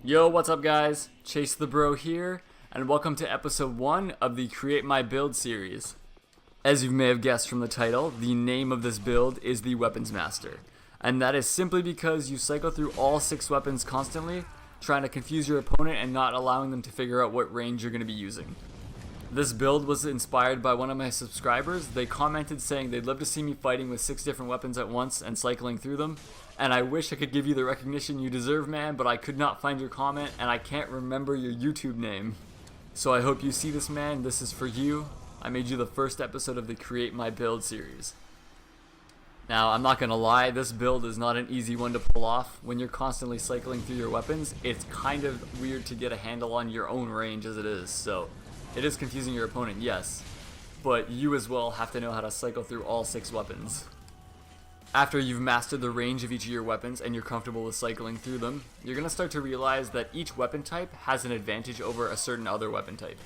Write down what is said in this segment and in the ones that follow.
Yo, what's up guys? Chase the Bro here, and welcome to episode 1 of the Create My Build series. As you may have guessed from the title, the name of this build is the Weapons Master. And that is simply because you cycle through all 6 weapons constantly, trying to confuse your opponent and not allowing them to figure out what range you're going to be using. This build was inspired by one of my subscribers. They commented saying they'd love to see me fighting with 6 different weapons at once and cycling through them. And I wish I could give you the recognition you deserve, man, but I could not find your comment and I can't remember your YouTube name. So I hope you see this, man. This is for you. I made you the first episode of the Create My Build series. Now, I'm not gonna lie, this build is not an easy one to pull off. When you're constantly cycling through your weapons, it's kind of weird to get a handle on your own range as it is, so it is confusing your opponent, yes, but you as well have to know how to cycle through all 6 weapons. After you've mastered the range of each of your weapons and you're comfortable with cycling through them, you're going to start to realize that each weapon type has an advantage over a certain other weapon type.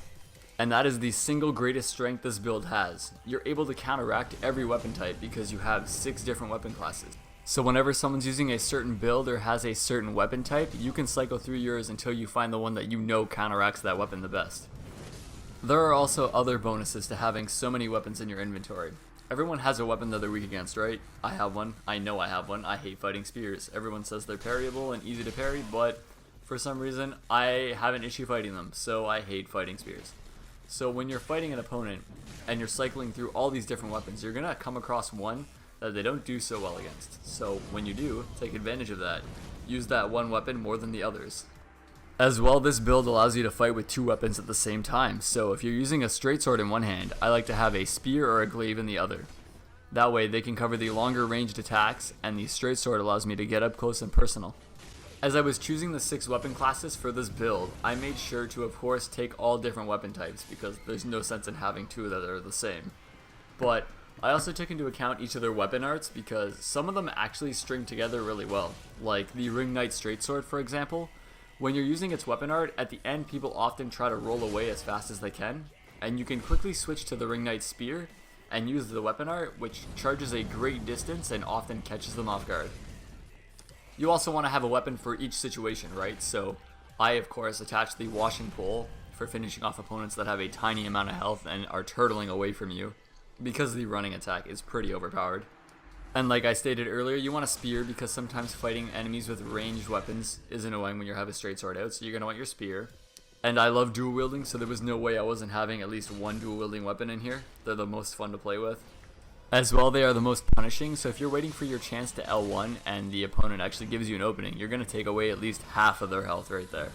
And that is the single greatest strength this build has. You're able to counteract every weapon type because you have 6 different weapon classes. So whenever someone's using a certain build or has a certain weapon type, you can cycle through yours until you find the one that you know counteracts that weapon the best. There are also other bonuses to having so many weapons in your inventory. Everyone has a weapon that they're weak against, right? I have one. I know I have one. I hate fighting spears. Everyone says they're parryable and easy to parry, but for some reason, I have an issue fighting them, so I hate fighting spears. So when you're fighting an opponent and you're cycling through all these different weapons, you're going to come across one that they don't do so well against. So when you do, take advantage of that. Use that one weapon more than the others. As well, this build allows you to fight with 2 weapons at the same time, so if you're using a straight sword in one hand, I like to have a spear or a glaive in the other. That way they can cover the longer ranged attacks, and the straight sword allows me to get up close and personal. As I was choosing the 6 weapon classes for this build, I made sure to of course take all different weapon types, because there's no sense in having 2 that are the same. But I also took into account each of their weapon arts, because some of them actually string together really well, like the Ring Knight straight sword for example. When you're using its weapon art, at the end people often try to roll away as fast as they can, and you can quickly switch to the Ring Knight spear and use the weapon art, which charges a great distance and often catches them off guard. You also want to have a weapon for each situation, right? So I of course attach the washing pole for finishing off opponents that have a tiny amount of health and are turtling away from you, because the running attack is pretty overpowered. And like I stated earlier, you want a spear because sometimes fighting enemies with ranged weapons is annoying when you have a straight sword out, so you're going to want your spear. And I love dual wielding, so there was no way I wasn't having at least one dual wielding weapon in here. They're the most fun to play with. As well, they are the most punishing, so if you're waiting for your chance to L1 and the opponent actually gives you an opening, you're going to take away at least half of their health right there.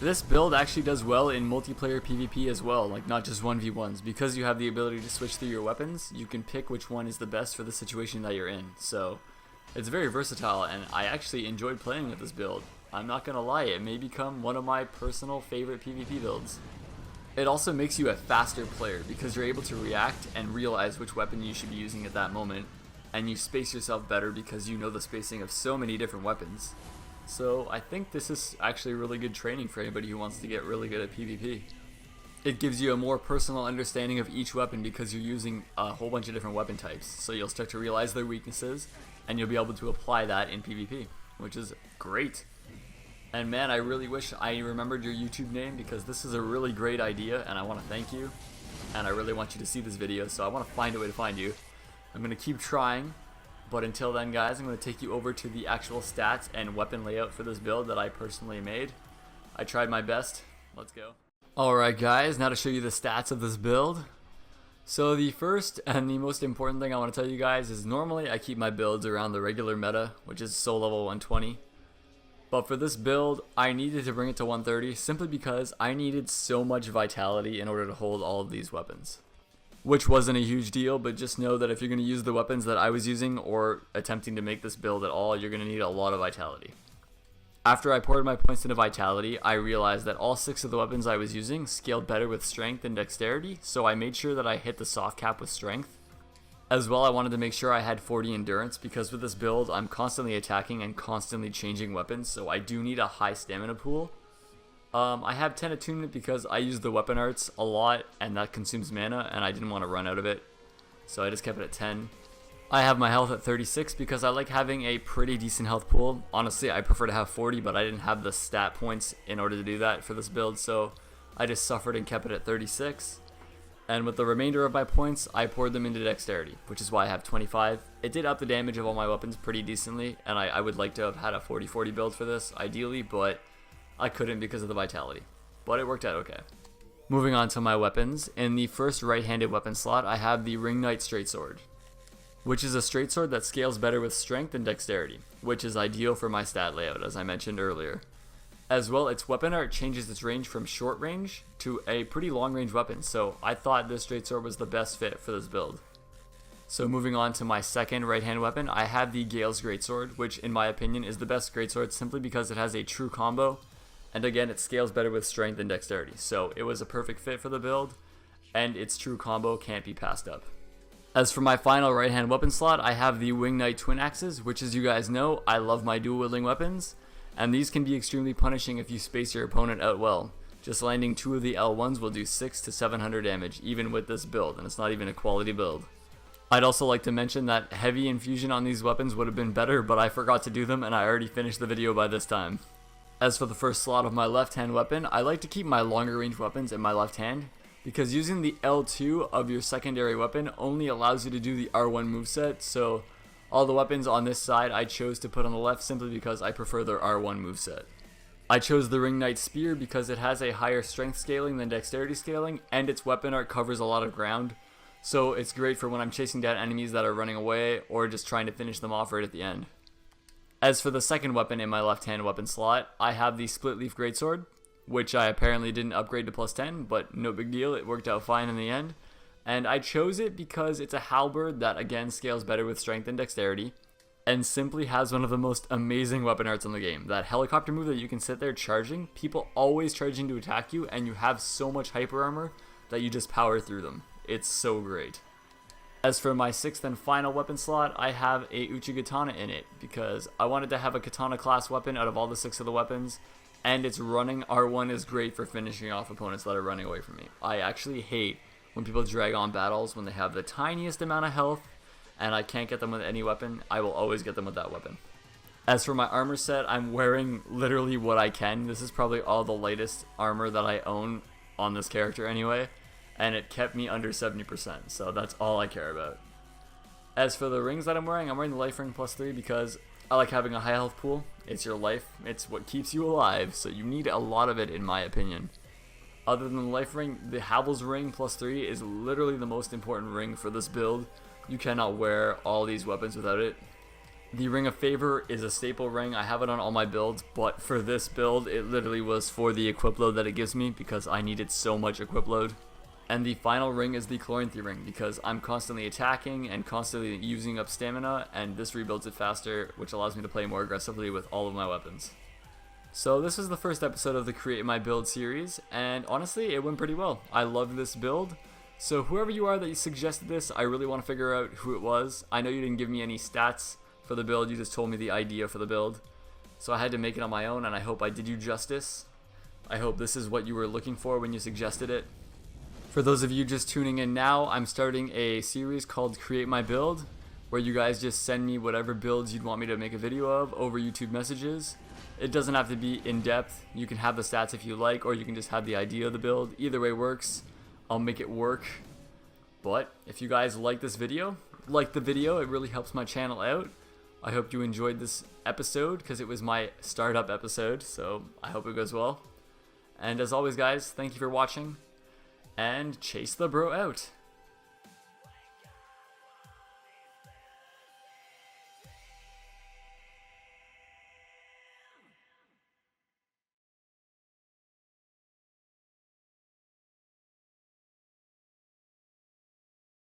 This build actually does well in multiplayer PvP as well, like not just 1v1s. Because you have the ability to switch through your weapons, you can pick which one is the best for the situation that you're in. So it's very versatile, and I actually enjoyed playing with this build. I'm not gonna lie, it may become one of my personal favorite PvP builds. It also makes you a faster player because you're able to react and realize which weapon you should be using at that moment, and you space yourself better because you know the spacing of so many different weapons. So I think this is actually really good training for anybody who wants to get really good at PvP. It gives you a more personal understanding of each weapon because you're using a whole bunch of different weapon types. So you'll start to realize their weaknesses and you'll be able to apply that in PvP, which is great. And man, I really wish I remembered your YouTube name because this is a really great idea and I want to thank you. And I really want you to see this video, so I want to find a way to find you. I'm going to keep trying. But until then guys, I'm going to take you over to the actual stats and weapon layout for this build that I personally made. I tried my best. Let's go. Alright guys, now to show you the stats of this build. So the first and the most important thing I want to tell you guys is normally I keep my builds around the regular meta, which is soul level 120. But for this build, I needed to bring it to 130 simply because I needed so much vitality in order to hold all of these weapons. Which wasn't a huge deal, but just know that if you're going to use the weapons that I was using or attempting to make this build at all, you're going to need a lot of vitality. After I poured my points into vitality, I realized that all 6 of the weapons I was using scaled better with strength and dexterity, so I made sure that I hit the soft cap with strength. As well, I wanted to make sure I had 40 endurance because with this build, I'm constantly attacking and constantly changing weapons, so I do need a high stamina pool. I have 10 attunement because I use the weapon arts a lot and that consumes mana and I didn't want to run out of it, so I just kept it at 10. I have my health at 36 because I like having a pretty decent health pool. Honestly, I prefer to have 40, but I didn't have the stat points in order to do that for this build, so I just suffered and kept it at 36. And with the remainder of my points, I poured them into dexterity, which is why I have 25. It did up the damage of all my weapons pretty decently, and I would like to have had a 40-40 build for this, ideally, but I couldn't because of the vitality. But it worked out okay. Moving on to my weapons, in the first right-handed weapon slot, I have the Ring Knight Straight Sword, which is a straight sword that scales better with strength and dexterity, which is ideal for my stat layout, as I mentioned earlier. As well, its weapon art changes its range from short range to a pretty long range weapon, so I thought this straight sword was the best fit for this build. So moving on to my second right hand weapon, I have the Gale's Greatsword, which in my opinion is the best greatsword simply because it has a true combo, and again it scales better with strength and dexterity, so it was a perfect fit for the build, and its true combo can't be passed up. As for my final right hand weapon slot, I have the Wing Knight Twin Axes, which as you guys know, I love my dual wielding weapons. And these can be extremely punishing if you space your opponent out well. Just landing 2 of the L1s will do 600 to 700 damage, even with this build, and it's not even a quality build. I'd also like to mention that heavy infusion on these weapons would have been better, but I forgot to do them and I already finished the video by this time. As for the first slot of my left hand weapon, I like to keep my longer range weapons in my left hand, because using the L2 of your secondary weapon only allows you to do the R1 moveset, so all the weapons on this side I chose to put on the left simply because I prefer their R1 moveset. I chose the Ring Knight Spear because it has a higher strength scaling than dexterity scaling, and its weapon art covers a lot of ground, so it's great for when I'm chasing down enemies that are running away or just trying to finish them off right at the end. As for the second weapon in my left hand weapon slot, I have the Split Leaf Greatsword, which I apparently didn't upgrade to plus 10, but no big deal, it worked out fine in the end. And I chose it because it's a halberd that again scales better with strength and dexterity, and simply has one of the most amazing weapon arts in the game. That helicopter move that you can sit there charging, people always charging to attack you, and you have so much hyper armor that you just power through them. It's so great. As for my sixth and final weapon slot, I have a Uchigatana in it, because I wanted to have a katana class weapon out of all the 6 of the weapons, and its running R1 is great for finishing off opponents that are running away from me. I actually hate when people drag on battles when they have the tiniest amount of health and I can't get them with any weapon. I will always get them with that weapon. As for my armor set, I'm wearing literally what I can. This is probably all the lightest armor that I own on this character anyway, and it kept me under 70%, so that's all I care about. As for the rings that I'm wearing the life ring plus 3 because I like having a high health pool. It's your life, it's what keeps you alive, so you need a lot of it in my opinion. Other than the life ring, the Havel's ring plus 3 is literally the most important ring for this build. You cannot wear all these weapons without it. The Ring of Favor is a staple ring. I have it on all my builds, but for this build, it literally was for the equip load that it gives me because I needed so much equip load. And the final ring is the Chloranthy ring because I'm constantly attacking and constantly using up stamina, and this rebuilds it faster, which allows me to play more aggressively with all of my weapons. So this is the first episode of the Create My Build series, and honestly, it went pretty well. I love this build. So whoever you are that you suggested this, I really want to figure out who it was. I know you didn't give me any stats for the build, you just told me the idea for the build. So I had to make it on my own, and I hope I did you justice. I hope this is what you were looking for when you suggested it. For those of you just tuning in now, I'm starting a series called Create My Build, where you guys just send me whatever builds you'd want me to make a video of over YouTube messages. It doesn't have to be in-depth. You can have the stats if you like, or you can just have the idea of the build. Either way works. I'll make it work. But if you guys like this video, like the video, it really helps my channel out. I hope you enjoyed this episode because it was my startup episode, so I hope it goes well. And as always guys, thank you for watching, and chase the bro out.